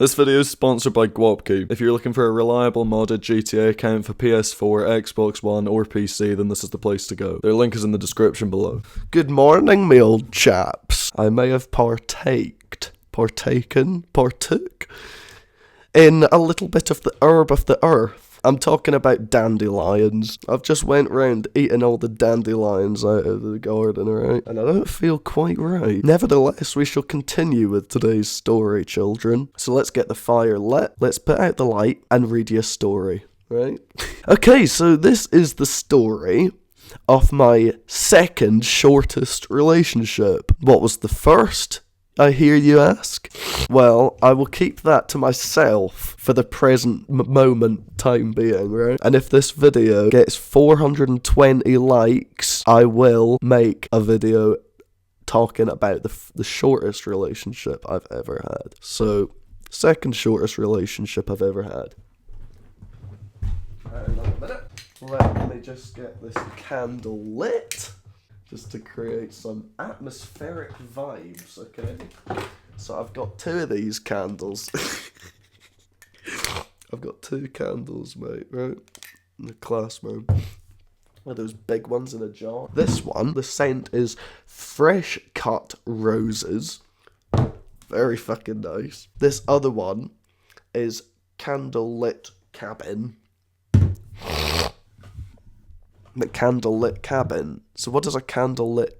This video is sponsored by Guapku. If you're looking for a reliable modded GTA account for PS4, Xbox One, or PC, then this is the place to go. Their link is in the description below. Good morning, me old chaps. I may have partook in a little bit of the herb of the earth. I'm talking about dandelions. I've just went round eating all the dandelions out of the garden, right? And I don't feel quite right. Nevertheless, we shall continue with today's story, children. So let's get the fire lit, let's put out the light, and read your story, right? Okay, so this is the story of my second shortest relationship. What was the first, I hear you ask? Well, I will keep that to myself for the present moment time being, right? And if this video gets 420 likes, I will make a video talking about the shortest relationship I've ever had. So, second shortest relationship I've ever had. Hang on a minute. Let me just get this candle lit, just to create some atmospheric vibes, okay? So I've got two of these candles. I've got two candles, mate, right? In the classroom. One of those big ones in a jar. This one, the scent is fresh cut roses. Very fucking nice. This other one is candlelit cabin. The candlelit cabin. So what does a candlelit...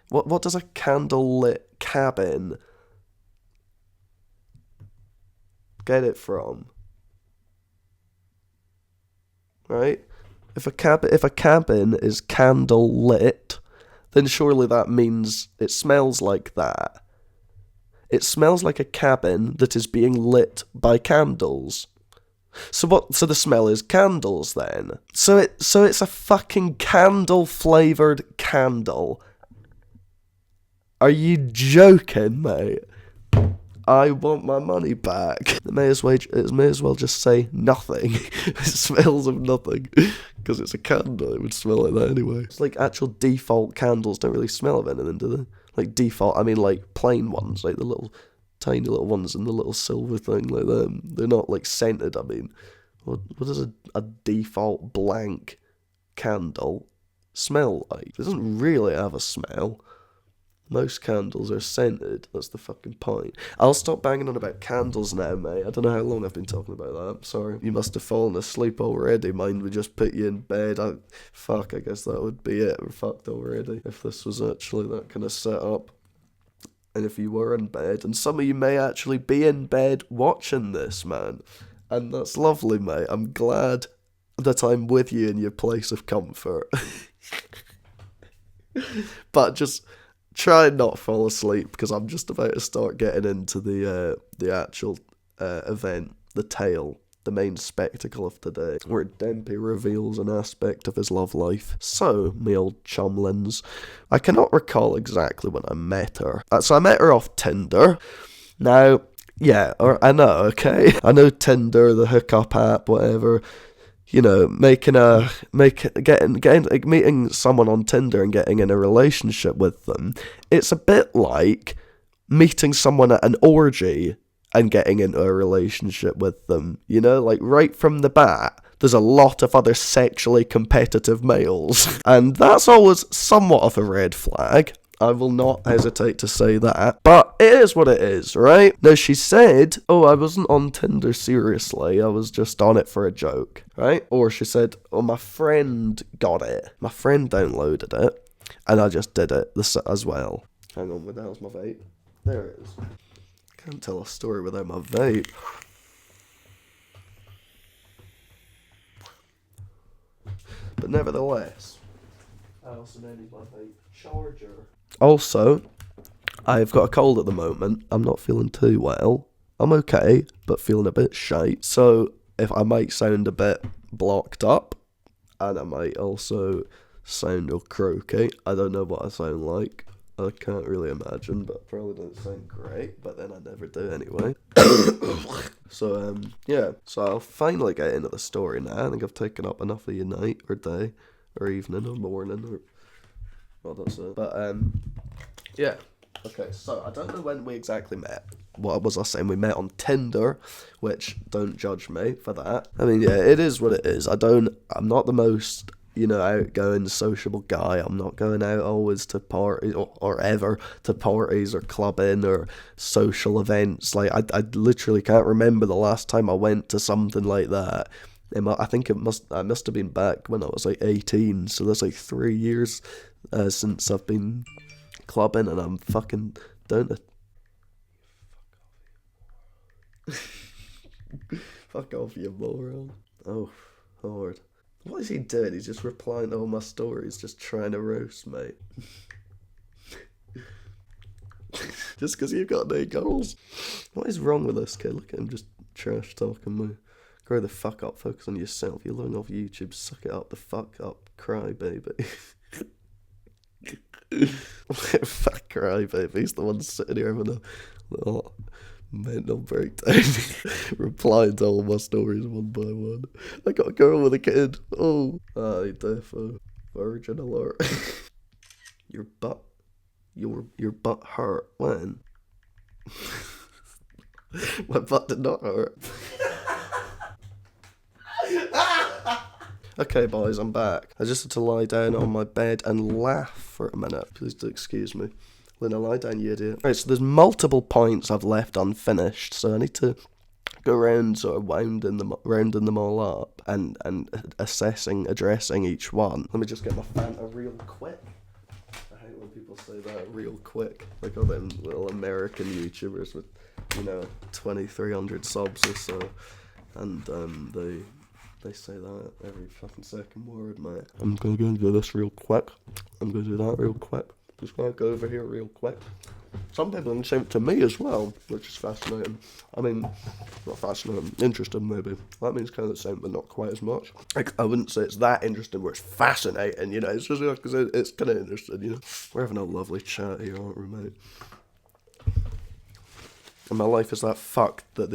What does a candlelit cabin get it from? Right? If a cabin is candle lit, then surely that means it smells like that. It smells like a cabin that is being lit by candles. So the smell is candles then. So it's a fucking candle flavored candle. Are you joking, mate? I want my money back. It may as well just say nothing. It smells of nothing. Because it's a candle, it would smell like that anyway. It's like actual default candles don't really smell of anything, do they? Like default, I mean like plain ones, like the little tiny little ones in the little silver thing like them. They're not like scented, I mean. What does a default blank candle smell like? It doesn't really have a smell. Most candles are scented. That's the fucking point. I'll stop banging on about candles now, mate. I don't know how long I've been talking about that. I'm sorry. You must have fallen asleep already. Mind we just put you in bed. I guess that would be it. We're fucked already. If this was actually that kind of setup. And if you were in bed. And some of you may actually be in bed watching this, man. And that's lovely, mate. I'm glad that I'm with you in your place of comfort. But just... try and not fall asleep because I'm just about to start getting into the actual event, the tale, the main spectacle of today, where Dempy reveals an aspect of his love life. So, me old chumlins, I cannot recall exactly when I met her. So I met her off Tinder. Now, yeah, I know, okay? I know Tinder, the hookup app, whatever. You know, meeting someone on Tinder and getting in a relationship with them, it's a bit like meeting someone at an orgy and getting into a relationship with them. You know, like right from the bat, there's a lot of other sexually competitive males. And that's always somewhat of a red flag. I will not hesitate to say that. But it is what it is, right? Now, she said, oh, I wasn't on Tinder seriously. I was just on it for a joke, right? Or she said, oh, my friend got it. My friend downloaded it. And I just did it as well. Hang on, where the hell's my vape? There it is. Can't tell a story without my vape. But nevertheless, I also need my vape charger. Also, I've got a cold at the moment. I'm not feeling too well. I'm okay, but feeling a bit shite. So, if I might sound a bit blocked up, and I might also sound all croaky. I don't know what I sound like. I can't really imagine, but probably don't sound great. But then I never do anyway. So, yeah. So I'll finally get into the story now. I think I've taken up enough of your night, or day, or evening, or morning, or... well, that's it. But, yeah. Okay, so I don't know when we exactly met. what was I saying? We met on Tinder, which don't judge me for that. I mean, yeah, it is what it is. I'm not the most, outgoing, sociable guy. I'm not going out always to parties or ever to parties or clubbing or social events. Like, I literally can't remember the last time I went to something like that. I think I must have been back when I was like 18, so that's like 3 years since I've been clubbing, and I'm fucking down to... Fuck off, you moron. Oh, Lord. What is he doing? He's just replying to all my stories, just trying to roast me. Just because you've got no goals. What is wrong with this kid? Look at him just trash talking me. Grow the fuck up, focus on yourself. You're living off YouTube, suck it up, the fuck up, cry baby. Fuck cry baby. He's the one sitting here having a little mental breakdown, replying to all my stories one by one. I got a girl with a kid. Oh, I defo virgin alert. Your butt hurt when? My butt did not hurt. Okay, boys, I'm back. I just had to lie down on my bed and laugh for a minute. Please do excuse me. Lena, lie down, you idiot. Right, so there's multiple points I've left unfinished, so I need to go around sort of rounding them all up and addressing each one. Let me just get my Fanta real quick. I hate when people say that, real quick. Like all them little American YouTubers with, 2,300 subs or so, and they say that every fucking second word, mate. I'm gonna go and do this real quick. I'm gonna do that real quick. Just gonna go over here real quick. Some people can say it to me as well, which is fascinating. I mean, not fascinating, interesting maybe. That means kind of the same, but not quite as much. Like, I wouldn't say it's that interesting where it's fascinating, it's just because it's kind of interesting, We're having a lovely chat here, aren't we, mate? And my life is that fucked that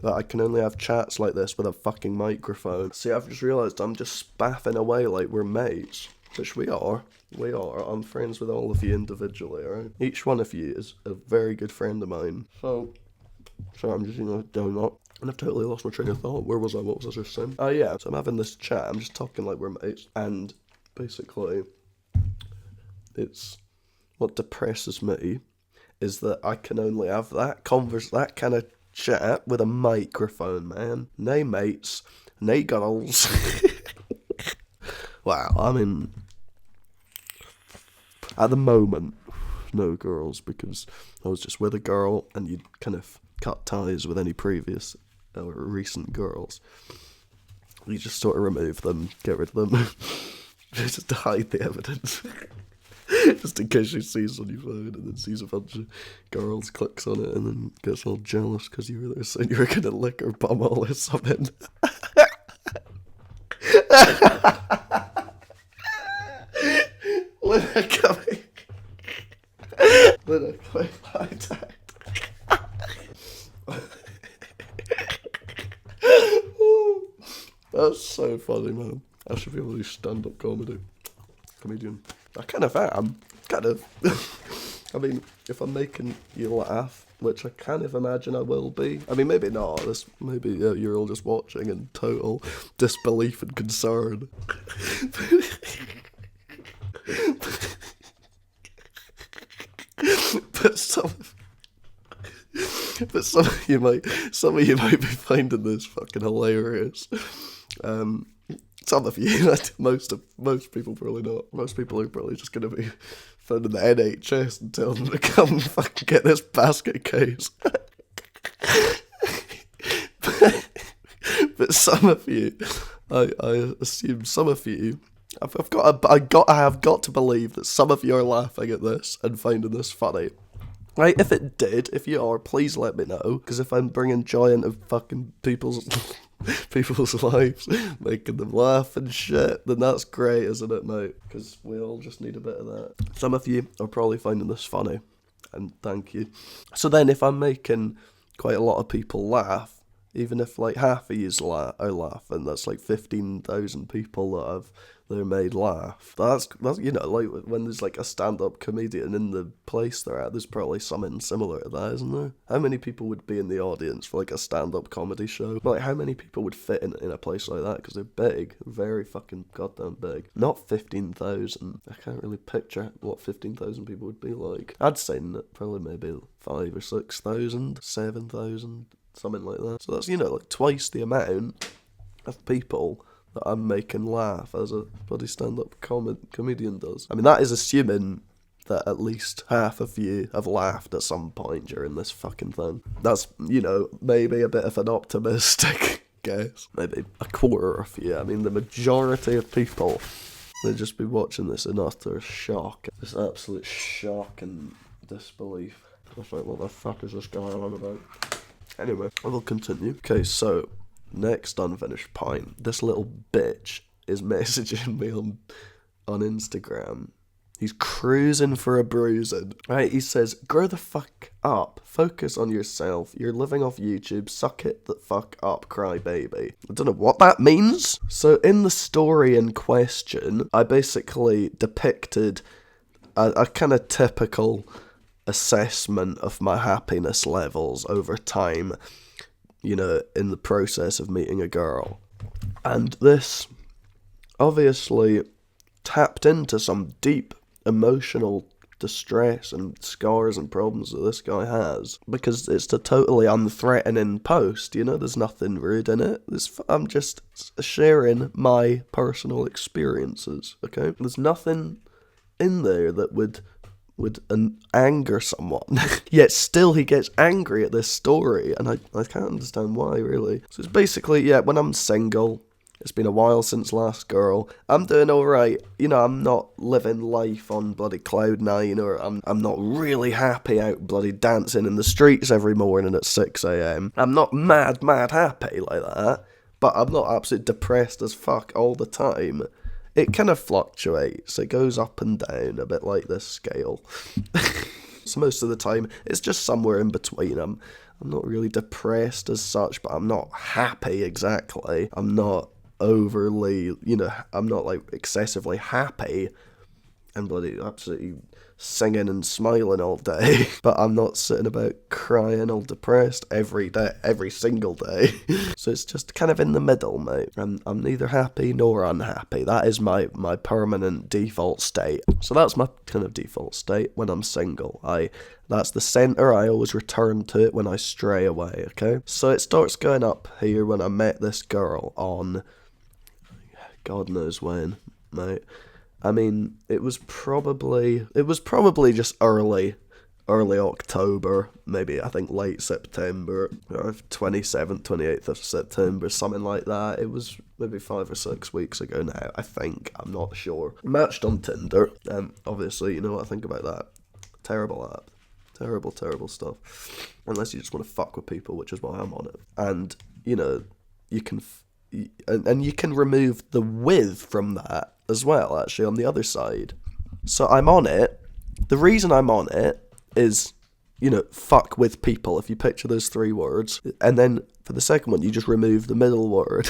I can only have chats like this with a fucking microphone. See, I've just realised I'm just spaffing away like we're mates, which we are. We are. I'm friends with all of you individually, alright? Each one of you is a very good friend of mine. So I'm just, doing that. And I've totally lost my train of thought. Where was I? What was I just saying? Oh, yeah. So I'm having this chat. I'm just talking like we're mates. And basically, it's what depresses me is that I can only have that kind of chat with a microphone, man. Nay mates, nay girls. Wow, I mean, at the moment, no girls, because I was just with a girl and you'd kind of cut ties with any previous or recent girls. You just sort of remove them, get rid of them, just to hide the evidence. Just in case she sees on your phone and then sees a bunch of girls, clicks on it, and then gets all jealous because you were there saying you were going to lick her bumhole or something. Lena, come here. Lena, come here. Lie down. That's so funny, man. I should be able to do stand-up comedy. Comedian. I kind of am. Kind of. I mean, if I'm making you laugh, which I kind of imagine I will be. I mean, maybe not. Maybe you're all just watching in total disbelief and concern. But some of you might be finding this fucking hilarious. Some of you, most people probably not. Most people are probably just going to be phoning the NHS and telling them to come fucking get this basket case. But some of you, I assume some of you, I have got to believe that some of you are laughing at this and finding this funny. Right, if you are, please let me know, because if I'm bringing joy into fucking people's lives, making them laugh and shit, then that's great, isn't it, mate? Because we all just need a bit of that. Some of you are probably finding this funny, and thank you. So then if I'm making quite a lot of people laugh, Even if like half of yous are laughing, that's like 15,000 people that they're made laugh. That's you know, like when there's like a stand-up comedian in the place they're at, there's probably something similar to that, isn't there? How many people would be in the audience for like a stand-up comedy show? Like how many people would fit in a place like that? Because they're big, very fucking goddamn big. Not 15,000. I can't really picture what 15,000 people would be like. I'd say probably maybe 5,000 or 6,000, 7,000. Something like that. So that's, you know, like twice the amount of people that I'm making laugh as a bloody stand-up comedian does. I mean, that is assuming that at least half of you have laughed at some point during this fucking thing. That's, you know, maybe a bit of an optimistic guess. Maybe a quarter of you. I mean, the majority of people, they'd just be watching this in utter shock. This absolute shock and disbelief. I was like, what the fuck is this going on about? Anyway, I will continue. Okay, so, next unfinished point. This little bitch is messaging me on Instagram. He's cruising for a bruising. Right, he says, grow the fuck up. Focus on yourself. You're living off YouTube. Suck it the fuck up, cry baby. I don't know what that means. So, in the story in question, I basically depicted a kind of typical assessment of my happiness levels over time, you know, in the process of meeting a girl. And this obviously tapped into some deep emotional distress and scars and problems that this guy has, because it's a totally unthreatening post, you know, there's nothing rude in it. I'm just sharing my personal experiences, okay? There's nothing in there that would anger someone. Yet still he gets angry at this story, and I can't understand why, really. So it's basically, yeah, when I'm single, it's been a while since last girl, I'm doing alright. You know, I'm not living life on bloody cloud nine, or I'm not really happy out bloody dancing in the streets every morning at 6 a.m. I'm not mad happy like that, but I'm not absolutely depressed as fuck all the time. It kind of fluctuates. It goes up and down, a bit like this scale. So most of the time, it's just somewhere in between. I'm not really depressed as such, but I'm not happy exactly. I'm not overly, you know, I'm not like excessively happy and bloody absolutely singing and smiling all day, but I'm not sitting about crying all depressed every day, every single day. So it's just kind of in the middle, mate. I'm neither happy nor unhappy. That is my permanent default state. So that's my kind of default state when I'm single. That's the centre. I always return to it when I stray away, okay? So it starts going up here when I met this girl on God knows when, mate. I mean, it was probably just early October, maybe I think late September, or 27th, 28th of September, something like that. It was maybe 5 or 6 weeks ago now, I think. I'm not sure. Matched on Tinder, obviously, you know what I think about that. Terrible app. Terrible stuff. Unless you just want to fuck with people, which is why I'm on it. And, you know, you can remove the with from that as well, actually, on the other side. So I'm on it. The reason I'm on it is, you know, fuck with people, if you picture those 3 words. And then for the second one, you just remove the middle word.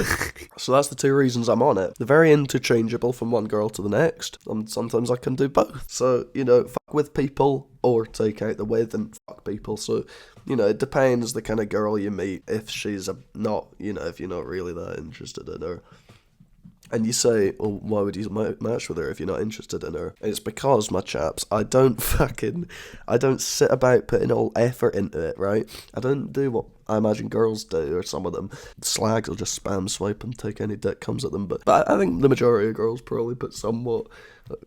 So that's the 2 reasons I'm on it. They're very interchangeable from one girl to the next. And sometimes I can do both. So, you know, fuck with people or take out the with and fuck people. So, you know, it depends the kind of girl you meet. If she's not, you know, if you're not really that interested in her. And you say, well, why would you match with her if you're not interested in her? It's because, my chaps, I don't sit about putting all effort into it, right? I don't do what I imagine girls do, or some of them. Slags will just spam swipe and take any dick comes at them. But I think the majority of girls probably put somewhat,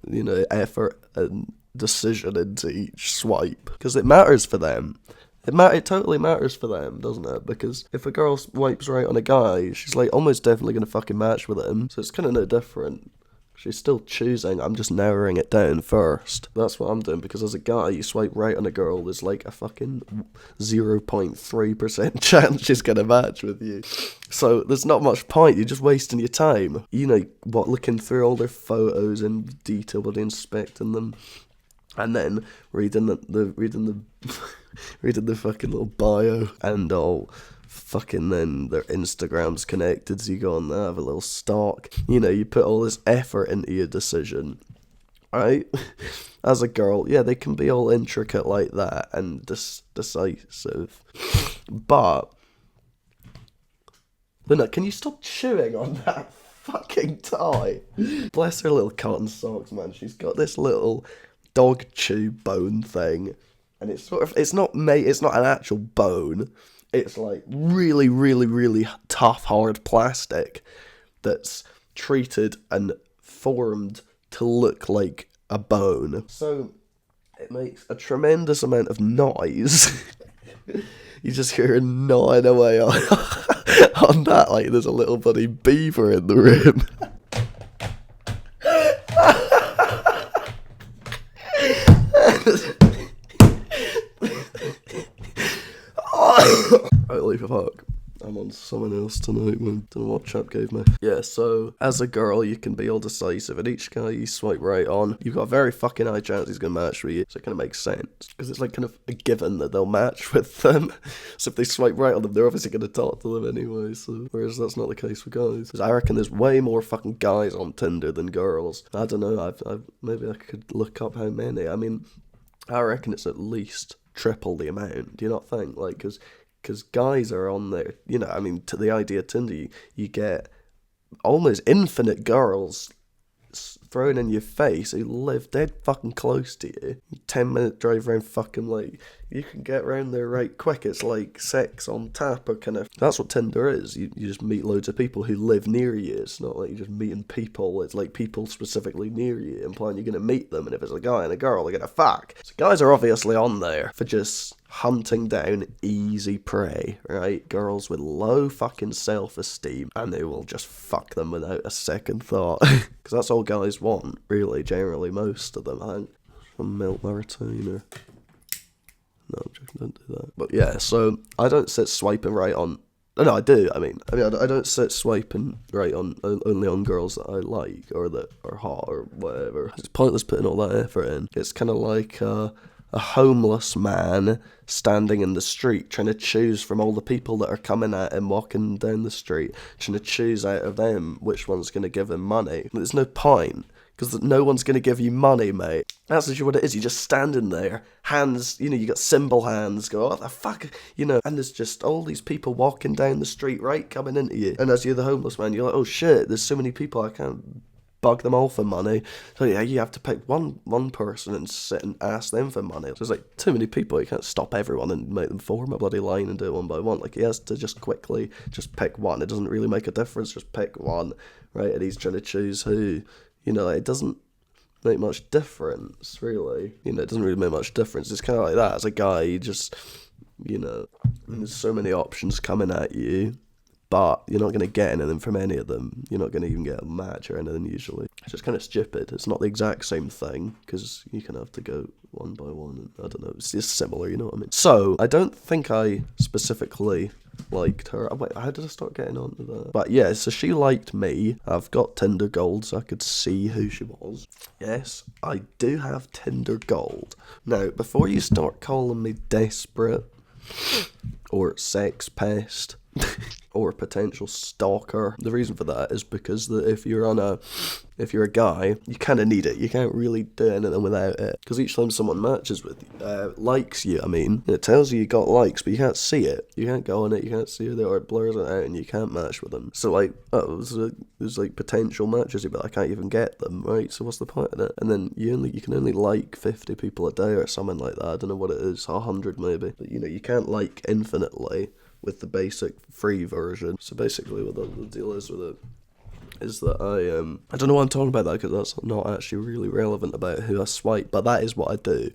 you know, effort and decision into each swipe. Because it matters for them. It totally matters for them, doesn't it? Because if a girl swipes right on a guy, she's like almost definitely going to fucking match with him. So it's kind of no different. She's still choosing. I'm just narrowing it down first. That's what I'm doing, because as a guy, you swipe right on a girl, there's like a fucking 0.3% chance she's going to match with you. So there's not much point. You're just wasting your time. You know, looking through all their photos in detail, but inspecting them. And then reading the fucking little bio and all, fucking then their Instagram's connected, so you go on there, have a little stalk. You know, you put all this effort into your decision, right? As a girl, yeah, they can be all intricate like that and decisive. But, Luna, can you stop chewing on that fucking tie? Bless her little cotton socks, man. She's got this little dog chew bone thing. And it's sort of, it's not an actual bone. It's like really, really, really tough, hard plastic that's treated and formed to look like a bone. So it makes a tremendous amount of noise. You just hear it gnawing away on that like there's a little bloody beaver in the room. Holy fuck. I'm on someone else tonight, man. Don't know what chap gave me. Yeah, so, as a girl, you can be all decisive, and each guy you swipe right on, you've got a very fucking high chance he's gonna match with you, so it kind of makes sense. Because it's like kind of a given that they'll match with them. So if they swipe right on them, they're obviously gonna talk to them anyway, so. Whereas that's not the case for guys. Because I reckon there's way more fucking guys on Tinder than girls. I don't know, maybe I could look up how many. I mean, I reckon it's at least triple the amount. Do you not think? Like, because guys are on there, you know, I mean, to the idea of Tinder, you get almost infinite girls thrown in your face who live dead fucking close to you. 10-minute drive around fucking, like, you can get around there right quick. It's like sex on tap or kind of, that's what Tinder is. You just meet loads of people who live near you. It's not like you're just meeting people. It's like people specifically near you, implying you're going to meet them. And if it's a guy and a girl, they're going to fuck. So guys are obviously on there for just hunting down easy prey, right? Girls with low fucking self-esteem, and they will just fuck them without a second thought. Because that's all guys want, really, generally, most of them, I think. Some milk Maritiner. No, I'm joking, don't do that. But yeah, so I don't sit swiping right on... No, I do, I don't sit swiping right on only on girls that I like, or that are hot, or whatever. It's pointless putting all that effort in. It's kind of like... a homeless man standing in the street trying to choose from all the people that are coming at him walking down the street, trying to choose out of them which one's going to give him money. There's no point, because no one's going to give you money, mate. That's literally what it is. You're just standing there, hands, you know, you got symbol hands, go, what the fuck, you know, and there's just all these people walking down the street, right, coming into you. And as you're the homeless man, you're like, oh shit, there's so many people, I can't bug them all for money. So yeah, you have to pick one person and sit and ask them for money. There's like too many people, you can't stop everyone and make them form a bloody line and do it one by one. Like he has to just quickly just pick one. It doesn't really make a difference, just pick one, right? And he's trying to choose who, you know, it doesn't make much difference, really. You know, it doesn't really make much difference. It's kind of like that. As a guy, you just, you know, there's so many options coming at you, but you're not going to get anything from any of them. You're not going to even get a match or anything usually. It's just kind of stupid. It's not the exact same thing, because you can have to go one by one, and I don't know, it's just similar, you know what I mean? So, I don't think I specifically liked her. Wait, how did I start getting onto that? But yeah, so she liked me. I've got Tinder Gold, so I could see who she was. Yes, I do have Tinder Gold. Now, before you start calling me desperate, or sex pest, or potential stalker, the reason for that is because if you're a guy, you kind of need it. You can't really do anything without it, because each time someone matches with you, likes you, I mean, it tells you got likes, but you can't see it. You can't go on it, you can't see it, or it blurs it out and you can't match with them. So like, there's like potential matches, but I can't even get them, right? So what's the point in it? And then you can only like 50 people a day or something like that. I don't know what it is, 100 maybe. But you know, you can't like infinitely with the basic free version. So basically what the deal is with it is that I don't know why I'm talking about that, because that's not actually really relevant about who I swipe, but that is what I do.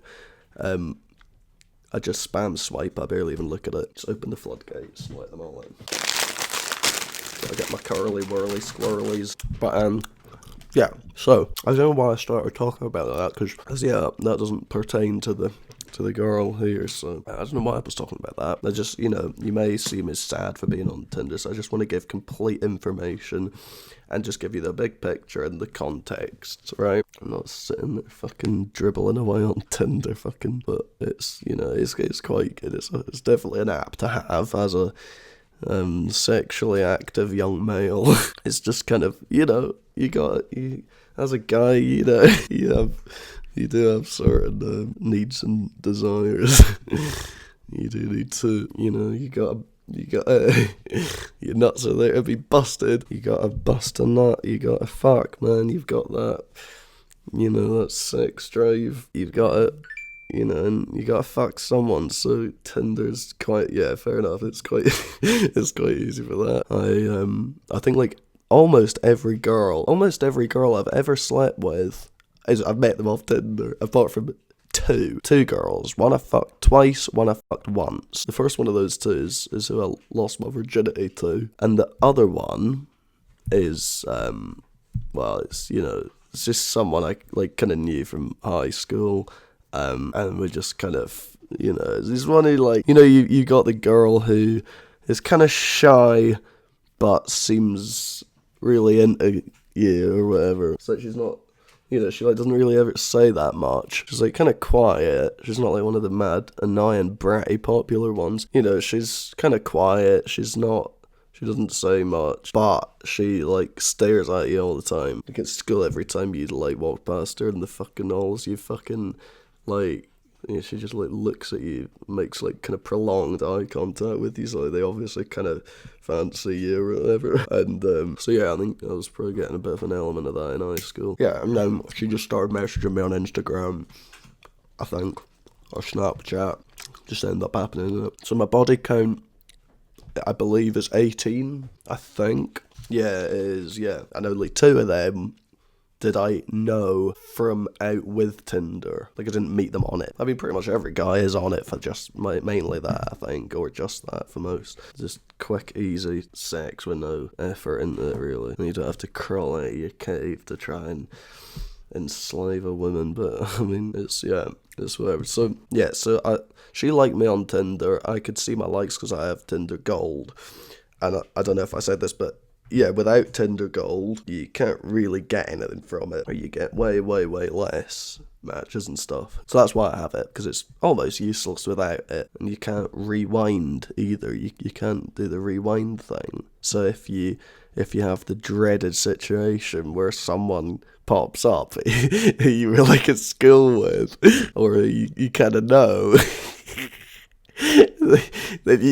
I just spam swipe, I barely even look at it. Just open the floodgates, let them all in. Gotta get my curly whirly squirrelies. But yeah, so I don't know why I started talking about that, because yeah, that doesn't pertain to the girl here, so I don't know why I was talking about that. I just, you know, you may seem as sad for being on Tinder, so I just want to give complete information and just give you the big picture and the context, right? I'm not sitting there fucking dribbling away on Tinder fucking, but it's, you know, it's quite good. It's definitely an app to have as sexually active young male. It's just kind of, you as a guy, you do have certain needs and desires. You do need to, your nuts are there to be busted. You gotta bust a nut. You gotta fuck, man. You've got that, that sex drive. You've got it, and you gotta fuck someone. So Tinder's quite, fair enough. It's quite, it's quite easy for that. I think like almost every girl I've ever slept with I've met them off Tinder, apart from two girls. One I fucked twice, one I fucked once. The first one of those two is who I lost my virginity to, and the other one is it's just someone I like kind of knew from high school, and we just kind of this one who like you got the girl who is kind of shy but seems really into you or whatever. So she's not. She like doesn't really ever say that much. She's like kind of quiet. She's not like one of the mad, annoying, bratty, popular ones. She's kind of quiet. She doesn't say much, but she like stares at you all the time. Like at school, every time you like walk past her in the fucking halls, you fucking like. She just like looks at you, makes like kind of prolonged eye contact with you, so like, they obviously kind of fancy you or whatever. And so yeah, I think I was probably getting a bit of an element of that in high school. Yeah, and then she just started messaging me on Instagram, I think, or Snapchat. Just ended up happening. So my body count, I believe, is 18. I think. Yeah, it is. Yeah, and only 2 of them did I know from out with Tinder. Like, I didn't meet them on it. I mean, pretty much every guy is on it for just mainly that, I think, or just that for most. Just quick, easy sex with no effort into it, really. And you don't have to crawl out of your cave to try and enslave a woman, but, I mean, it's whatever. So, yeah, she liked me on Tinder. I could see my likes because I have Tinder Gold. And I don't know if I said this, but yeah, without Tinder Gold, you can't really get anything from it, or you get way, way, way less matches and stuff. So that's why I have it, because it's almost useless without it, and you can't rewind either. You can't do the rewind thing. So if you have the dreaded situation where someone pops up who you were like at school with, or you kind of know. Then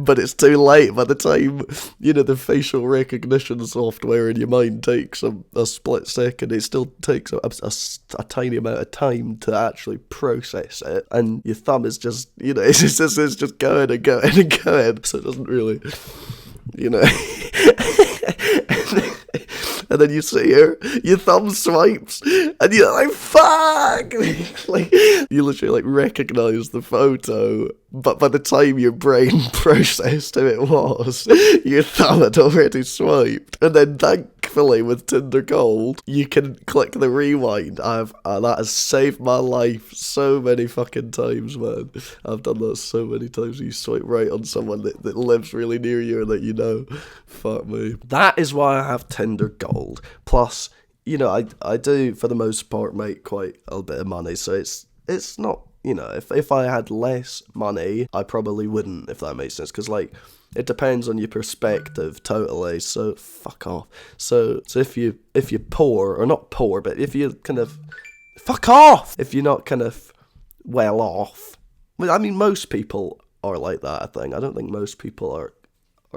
but it's too late by the time the facial recognition software in your mind takes a split second. It still takes a tiny amount of time to actually process it, and your thumb is just it's just going and going and going, so it doesn't really and then you see her, your thumb swipes, and you're like, fuck! Like, you literally, like, recognise the photo, but by the time your brain processed who it was, your thumb had already swiped. And then, thankfully, with Tinder Gold, you can click the rewind. That has saved my life so many fucking times, man. I've done that so many times. You swipe right on someone that lives really near you and that you know. Fuck me. That is why I have Tinder Gold. Plus, I do, for the most part, make quite a bit of money, so it's not, if I had less money, I probably wouldn't, if that makes sense, because, like, it depends on your perspective, totally, so fuck off. So if you're poor, or not poor, but if you're kind of, fuck off! If you're not kind of well off, I mean, most people are like that, I think. I don't think most people are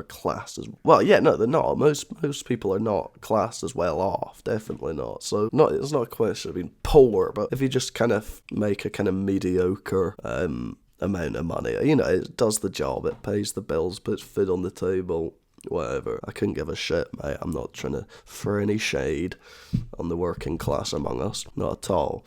classed as well. Yeah, no, they're not. Most people are not classed as well off. Definitely not. So it's not a question of being poor, but if you just kind of make a kind of mediocre amount of money, it does the job. It pays the bills, puts food on the table, whatever. I couldn't give a shit, mate. I'm not trying to throw any shade on the working class among us. Not at all.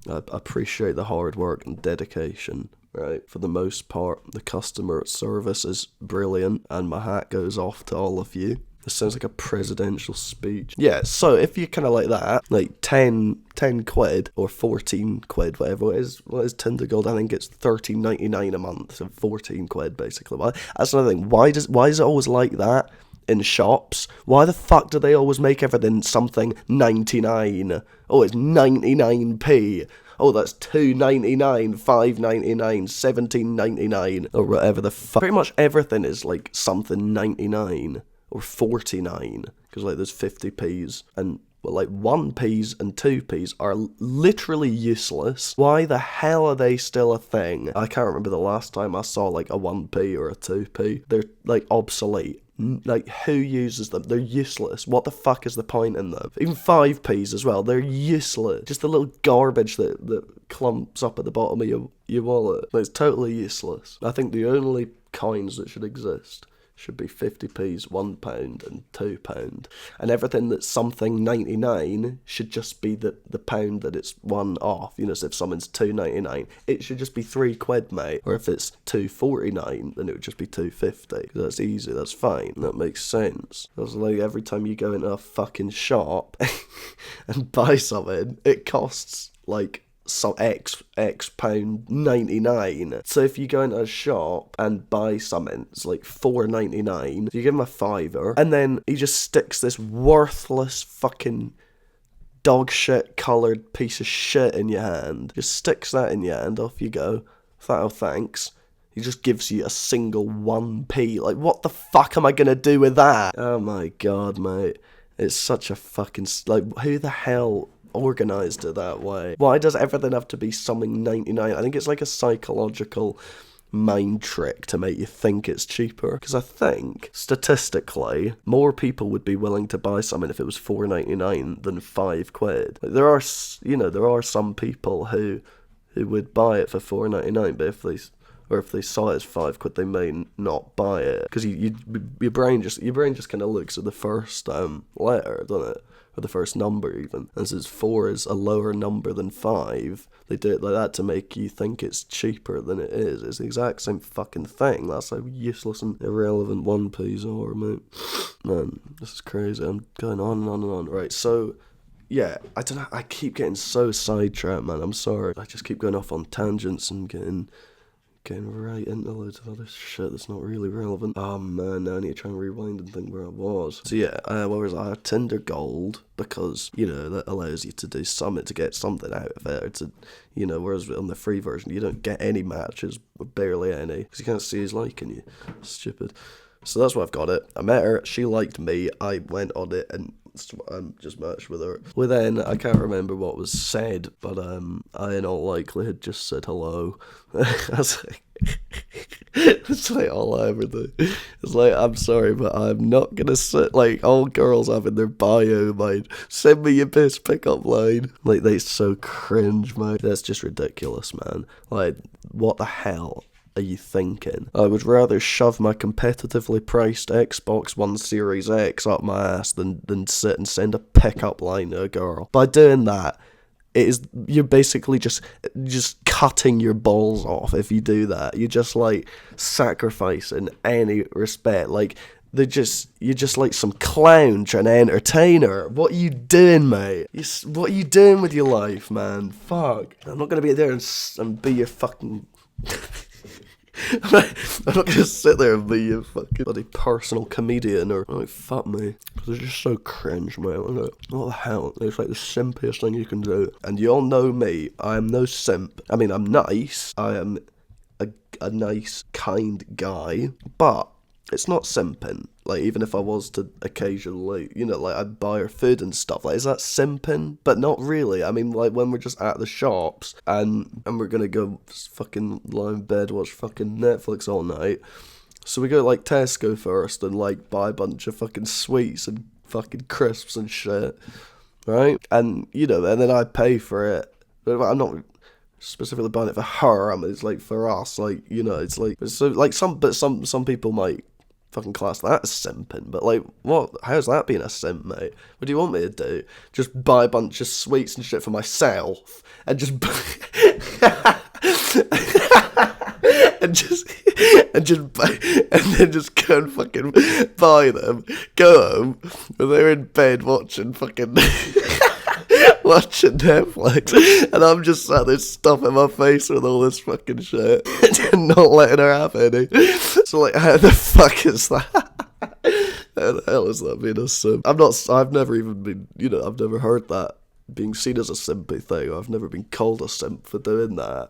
I appreciate the hard work and dedication. Right, for the most part, the customer service is brilliant, and my hat goes off to all of you. This sounds like a presidential speech. Yeah, so if you kind of like that, like 10 quid or 14 quid, whatever it is, what is Tinder Gold? I think it's $13.99 a month, so 14 quid basically. That's another thing. Why is it always like that? in shops. Why the fuck do they always make everything something 99? Oh, it's 99p. Oh, that's $2.99, $5.99, $17.99, or whatever the fuck. Pretty much everything is like something 99 or 49, because like there's 50p's and well, like 1p's and 2p's are literally useless. Why the hell are they still a thing? I can't remember the last time I saw like a 1p or a 2p. They're like obsolete. Like, who uses them? They're useless. What the fuck is the point in them? Even 5p's as well, they're useless. Just the little garbage that clumps up at the bottom of your wallet. It's totally useless. I think the only coins that should exist should be 50p's, £1 and £2. And everything that's something 99 should just be the pound that it's one off. You know, so if something's £2.99, it should just be £3, mate. Or if it's £2.49, then it would just be £2.50. That's easy, that's fine. That makes sense. That's like every time you go into a fucking shop and buy something, it costs like some X pound 99. So if you go into a shop and buy something, it's like $4.99. You give him a fiver, and then he just sticks this worthless fucking dog shit coloured piece of shit in your hand. Just sticks that in your hand. Off you go. Oh, thanks. He just gives you a single 1p. Like, what the fuck am I gonna do with that? Oh my god, mate. It's such a fucking like, who the hell organised it that way? Why does everything have to be something 99? I think it's like a psychological mind trick to make you think it's cheaper, because I think statistically more people would be willing to buy something if it was £4.99 than £5. Like, there are some people who would buy it for £4.99, but if they saw it as £5, they may not buy it, because your brain just kind of looks at the first letter, doesn't it? Or the first number even. And since 4 is a lower number than 5, they do it like that to make you think it's cheaper than it is. It's the exact same fucking thing. That's how useless and irrelevant 1p's are, mate. Man, this is crazy. I'm going on and on and on. Right, so yeah, I don't know. I keep getting so sidetracked, man. I'm sorry. I just keep going off on tangents and getting right into loads of other shit that's not really relevant. Oh man, now I need to try and rewind and think where I was. So yeah, what was I? Tinder Gold, because, you know, that allows you to do something, to get something out of it, or to, you know, whereas on the free version, you don't get any matches, or barely any, because you can't see who's liking you. Stupid. So that's why I've got it. I met her, she liked me, I went on it, and I'm just matched with her. Well then, I can't remember what was said, but I in all likelihood just said hello. It's like all I ever do. It's like, I'm sorry, but I'm not gonna sit like all girls have in their bio, mate. Send me your best pickup line. Like, they so cringe, mate. That's just ridiculous, man. Like, what the hell are you thinking? I would rather shove my competitively priced Xbox One Series X up my ass than sit and send a pickup line to a girl. By doing that, you're basically just cutting your balls off if you do that. You're just like sacrificing any respect. Like, you're just like some clown trying to entertain her. What are you doing, mate? What are you doing with your life, man? Fuck. I'm not gonna be there and be your fucking I'm not gonna sit there and be your fucking bloody personal comedian or like, fuck me. Because it's just so cringe, mate. Like, what the hell? It's like the simpiest thing you can do. And you all know me, I am no simp. I mean, I'm nice. I am a nice, kind guy. But it's not simping. Like, even if I was to occasionally, you know, like, I'd buy her food and stuff. Like, is that simping? But not really. I mean, like, when we're just at the shops and we're gonna go fucking lie in bed, watch fucking Netflix all night. So we go, like, Tesco first and, like, buy a bunch of fucking sweets and fucking crisps and shit. Right? And, you know, and then I pay for it. But I'm not specifically buying it for her. I mean, it's, like, for us. Like, you know, it's, like, so, like, some people might fucking class that as simping, but like, what? How's that being a simp, mate? What do you want me to do? Just buy a bunch of sweets and shit for myself, and just and then just go and fucking buy them, go home, and they're in bed watching fucking watching Netflix, and I'm just sat there stuffing my face with all this fucking shit and not letting her have any. So like, how the fuck is that? How the hell is that being a simp? I've never even been, I've never heard that being seen as a simpy thing. I've never been called a simp for doing that.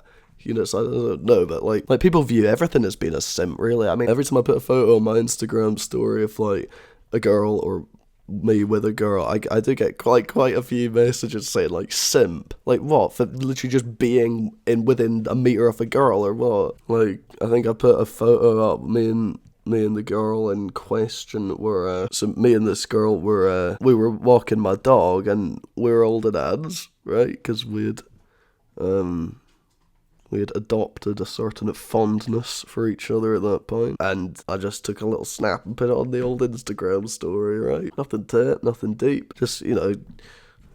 So I don't know, but like people view everything as being a simp, really. I mean, every time I put a photo on my Instagram story of like a girl or me with a girl, I do get quite a few messages saying like simp. Like what? For literally just being within a meter of a girl or what? Like I think I put a photo up, me and the girl in question were so me and this girl were we were walking my dog and we were holding hands, right? Because we had adopted a certain fondness for each other at that point, and I just took a little snap and put it on the old Instagram story, right? Nothing to it, nothing deep. Just, I'm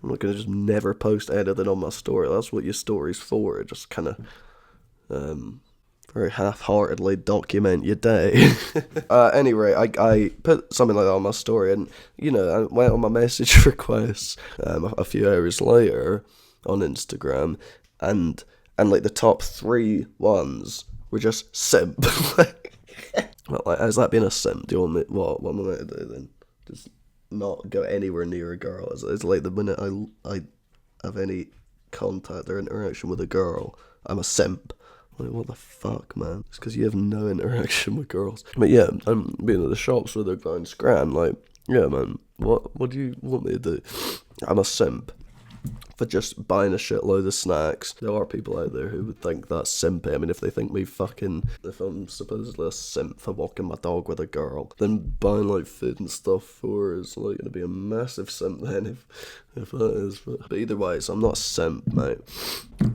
not going to just never post anything on my story. That's what your story's for. Just kind of, very half-heartedly document your day. Anyway, I put something like that on my story, and, I went on my message requests a few hours later on Instagram, and like the top 3 ones were just simp. Well, like, how's that being a simp? Do you want me, what am I going to do then? Just not go anywhere near a girl. It's like the minute I have any contact or interaction with a girl, I'm a simp. Like, what the fuck, man? It's because you have no interaction with girls. But yeah, I'm being at the shops with a guy in Scran, like, yeah, man, what do you want me to do? I'm a simp for just buying a shitload of snacks. There are people out there who would think that's simpy. I mean, if they think if I'm supposedly a simp for walking my dog with a girl, then buying like food and stuff for her is like gonna be a massive simp then if that is. But either way, so I'm not a simp, mate.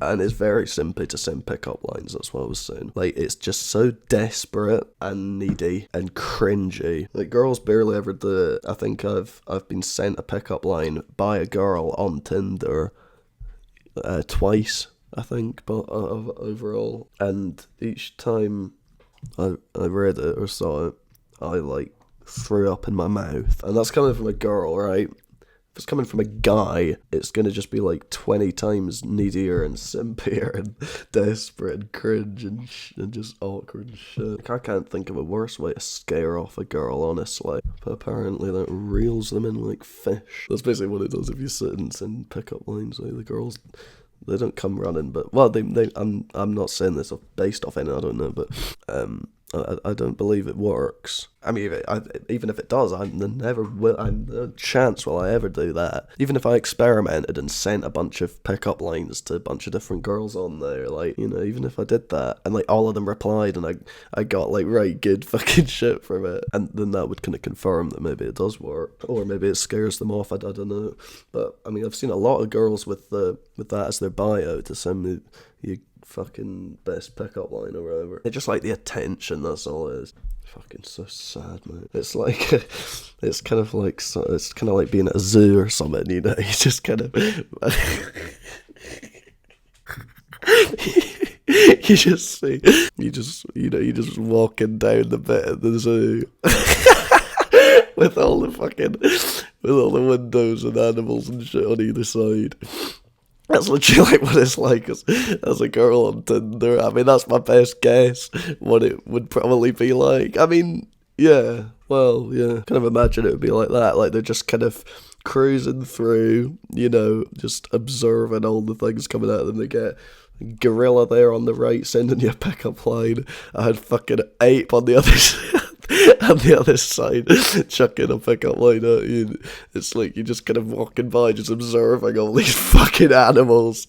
And it's very simpy to send pickup lines, that's what I was saying. Like, it's just so desperate and needy and cringy. Like, girls barely ever do it. I think I've been sent a pickup line by a girl on Tinder twice, I think, but overall. And each time I read it or saw it, I like threw up in my mouth. And that's coming from a girl, right? If it's coming from a guy, it's going to just be like 20 times needier and simpier and desperate and cringe and just awkward and shit. Like, I can't think of a worse way to scare off a girl, honestly. But apparently that reels them in like fish. That's basically what it does if you sit and send pickup lines. Like, the girls, they don't come running, but, well, I'm not saying this based off any, I don't know, but, I don't believe it works. I mean, even if it does, no chance will I ever do that. Even if I experimented and sent a bunch of pickup lines to a bunch of different girls on there, like, even if I did that, and like all of them replied, and I got like right good fucking shit from it, and then that would kind of confirm that maybe it does work, or maybe it scares them off. I don't know. But I mean, I've seen a lot of girls with that as their bio to send me you fucking best pickup line or whatever. They just like the attention, that's all it is. Fucking so sad, mate. It's like, it's kind of like being at a zoo or something, you just kind of, you just walking down the bit of the zoo with all the windows and animals and shit on either side. That's literally like what it's like as a girl on Tinder. I mean, that's my best guess what it would probably be like. I mean, yeah, well, yeah. Kind of imagine it would be like that. Like, they're just kind of cruising through, just observing all the things coming at them. They get gorilla there on the right sending you a pickup line. I had fucking ape on the other side. On the other side, chucking a pickup line at you. It's like you're just kind of walking by, just observing all these fucking animals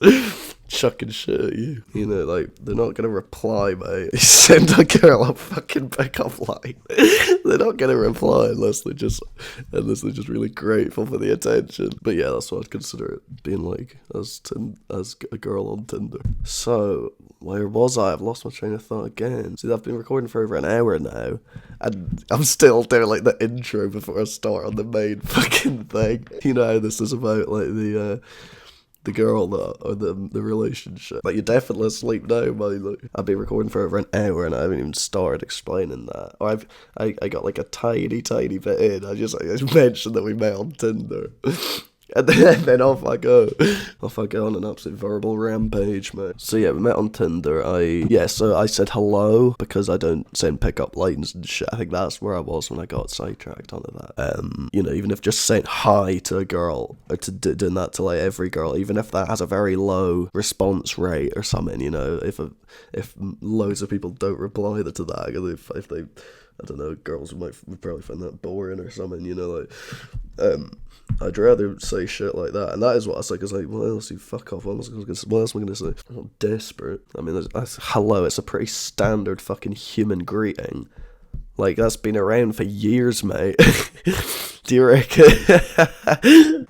chucking shit at you. Like, they're not gonna reply, mate. You send a girl a fucking pickup line. They're not gonna reply unless they're just really grateful for the attention. But yeah, that's what I'd consider it being like as a girl on Tinder. So, where was I? I've lost my train of thought again. See, I've been recording for over an hour now, and I'm still doing like the intro before I start on the main fucking thing. You know how this is about like the girl or the relationship. Like, you're definitely asleep now, man. Like, I've been recording for over an hour and I haven't even started explaining that. Or I got like a tiny bit in. I just mentioned that we met on Tinder. And then off I go. Off I go on an absolute verbal rampage, mate. So yeah, we met on Tinder. So I said hello because I don't send pickup lines and shit. I think that's where I was when I got sidetracked onto that. Even if just saying hi to a girl, or to doing that to like every girl, even if that has a very low response rate or something, if loads of people don't reply to that, if they, I don't know, girls would probably find that boring or something, I'd rather say shit like that, and that is what I say, because like, what else? You fuck off. What else am I going to say? I'm not desperate. I mean, hello, it's a pretty standard fucking human greeting. Like, that's been around for years, mate. Do you reckon?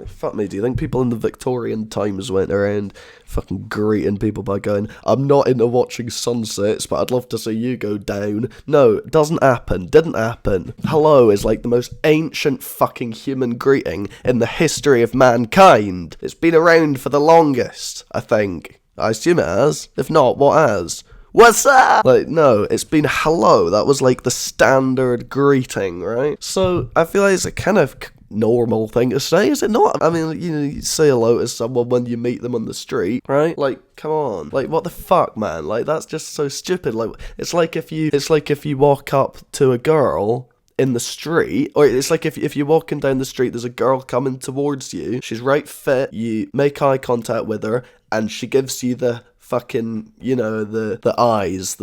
Fuck me, do you think people in the Victorian times went around fucking greeting people by going, I'm not into watching sunsets, but I'd love to see you go down? No, it doesn't happen. Didn't happen. Hello is like the most ancient fucking human greeting in the history of mankind. It's been around for the longest, I think. I assume it has. If not, what has? What's up? Like, no, it's been hello. That was like the standard greeting, right? So I feel like it's a kind of normal thing to say, is it not? I mean, you say hello to someone when you meet them on the street, right? Like, come on. Like, what the fuck, man? Like, that's just so stupid. Like, it's like if you walk up to a girl in the street, or it's like if you're walking down the street, there's a girl coming towards you, she's right fit, you make eye contact with her, and she gives you the fucking, the eyes,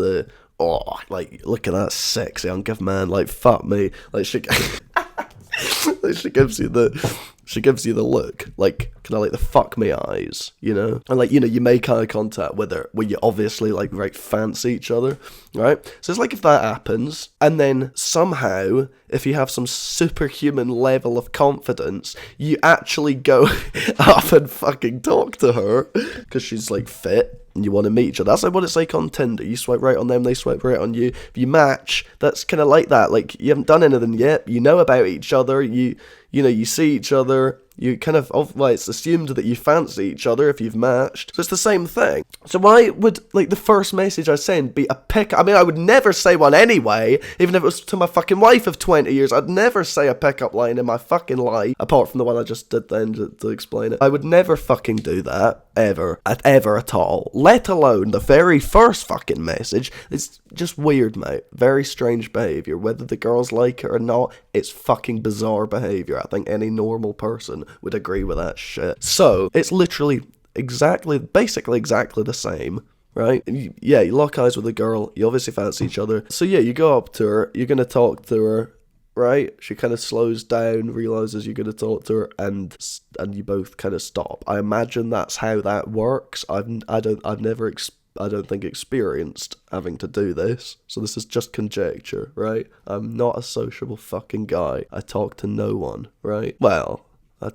like, look at that sexy hunk of man, like, fuck me, like, she gives you the look, like, kind of like the fuck me eyes, and like, you make eye contact with her where you obviously like right fancy each other, right? So it's like if that happens, and then somehow if you have some superhuman level of confidence, you actually go up and fucking talk to her because she's like fit and you want to meet each other. That's like what it's like on Tinder. You swipe right on them, they swipe right on you. If you match, that's kind of like that. Like, you haven't done anything yet, you know about each other, you see each other, you kind of, it's assumed that you fancy each other if you've matched. So it's the same thing. So why would, like, the first message I send be a pick? I mean, I would never say one anyway, even if it was to my fucking wife of 20 years. I'd never say a pickup line in my fucking life, apart from the one I just did then to explain it. I would never fucking do that, ever at all. Let alone the very first fucking message. It's just weird, mate. Very strange behaviour. Whether the girls like it or not, it's fucking bizarre behaviour. I think any normal person would agree with that shit. So, it's literally basically exactly the same, right? You lock eyes with a girl, you obviously fancy each other. So yeah, you go up to her, you're gonna talk to her, right? She kind of slows down, realizes you're gonna talk to her, and you both kind of stop. I imagine that's how that works. I don't think experienced having to do this, so this is just conjecture, right? I'm not a sociable fucking guy. I talk to no one, right? Well, I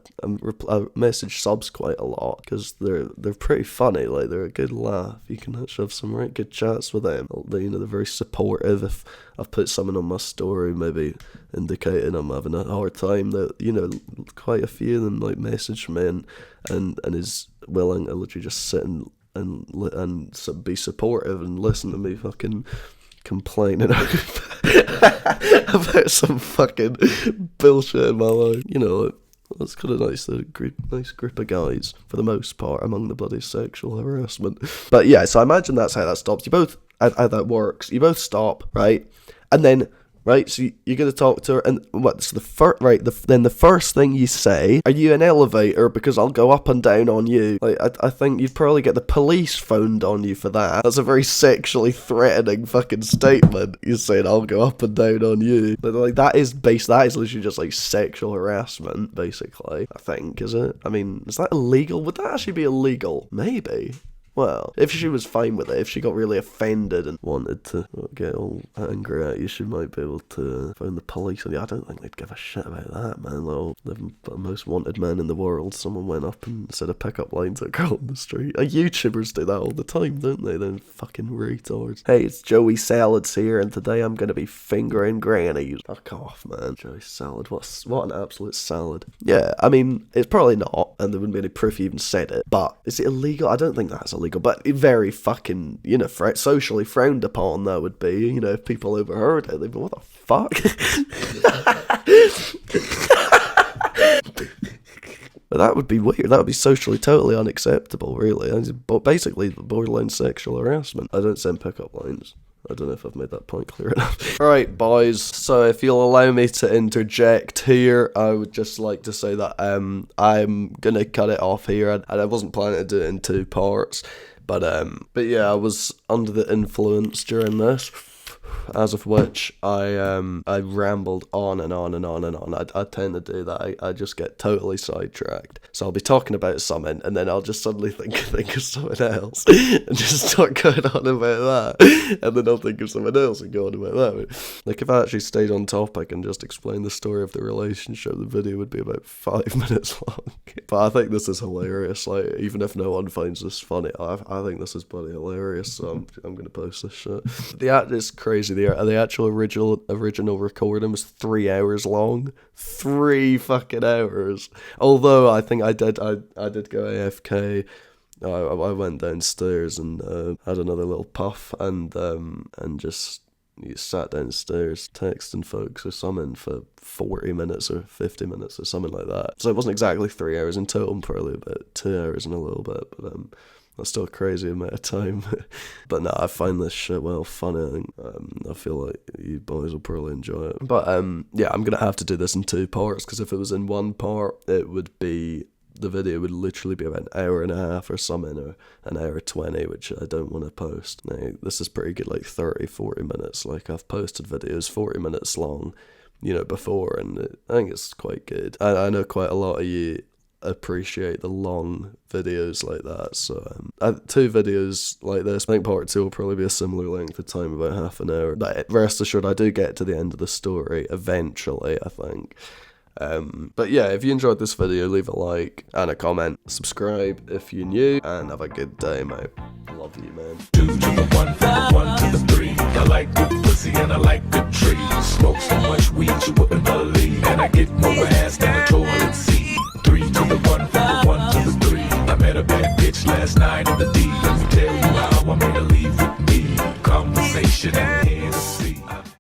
message subs quite a lot because they're pretty funny. Like, they're a good laugh. You can actually have some right good chats with them. They're very supportive. If I've put something on my story, maybe indicating I'm having a hard time, that quite a few of them like message me and is willing to literally just sit and be supportive and listen to me fucking complaining about some fucking bullshit in my life. It's kind of nice, nice group of guys, for the most part, among the bloody sexual harassment. But yeah, so I imagine that's how that stops. You both, how that works, you both stop, right? And then, right, so you're going to talk to her, and what's the first, right, then the first thing you say, are you an elevator, because I'll go up and down on you. Like, I think you'd probably get the police phoned on you for that. That's a very sexually threatening fucking statement. You're saying, I'll go up and down on you. But, like, that is literally just, like, sexual harassment, basically, I think, is it? I mean, is that illegal? Would that actually be illegal? Maybe. Well, if she was fine with it, if she got really offended and wanted to get all angry at you, she might be able to phone the police on you. I don't think they'd give a shit about that, man. The most wanted man in the world, someone went up and said a pickup line to a girl on the street. YouTubers do that all the time, don't they? They're fucking retards. Hey, it's Joey Salads here, and today I'm going to be fingering grannies. Fuck off, man. Joey Salad, what an absolute salad. Yeah, I mean, it's probably not, and there wouldn't be any proof you even said it, but is it illegal? I don't think that's illegal. But very fucking, socially frowned upon, that would be, if people overheard it, they'd be, what the fuck? That would be weird. That would be socially totally unacceptable, really. But basically, borderline sexual harassment. I don't send pickup lines. I don't know if I've made that point clear enough. Alright, boys. So if you'll allow me to interject here, I would just like to say that I'm gonna cut it off here. And I wasn't planning to do it in 2 parts. But yeah, I was under the influence during this. As of which I rambled on and on and on and on. I tend to do that. I just get totally sidetracked. So I'll be talking about something, and then I'll just suddenly think of something else, and just start going on about that. And then I'll think of something else and go on about that. Like if I actually stayed on topic and just explained the story of the relationship, the video would be about 5 minutes long. But I think this is hilarious. Like even if no one finds this funny, I think this is bloody hilarious. So I'm gonna post this shit. It's crazy. The actual original recording was 3 hours long. 3 fucking hours. Although I think I did go AFK. I went downstairs and had another little puff and just sat downstairs texting folks or something for 40 minutes or 50 minutes or something like that. So it wasn't exactly 3 hours in total, probably about 2 hours and a little bit, but that's still a crazy amount of time. But no, I find this shit well funny. I feel like you boys will probably enjoy it. But yeah, I'm gonna have to do this in 2 parts, because if it was in 1 part, the video would literally be about an hour and a half or something, or an hour 20, which I don't want to post. Now, this is pretty good, like 30-40 minutes. Like I've posted videos 40 minutes long, before, and I think it's quite good. I know quite a lot of you appreciate the long videos like that, so 2 videos like this. I think part 2 will probably be a similar length of time, about half an hour. But rest assured, I do get to the end of the story eventually, I think. But yeah, if you enjoyed this video, leave a like and a comment, subscribe if you're new, and have a good day, mate. Love you, man. 2 to the 1, from the 1 to the 3. I like good pussy and I like good trees. Smoke so much weed you wouldn't believe, and I get more ass than a toilet seat. 3 to the 1, from the 1 to the 3. I met a bad bitch last night in the D. Let me tell you how I made her leave with me. Conversation and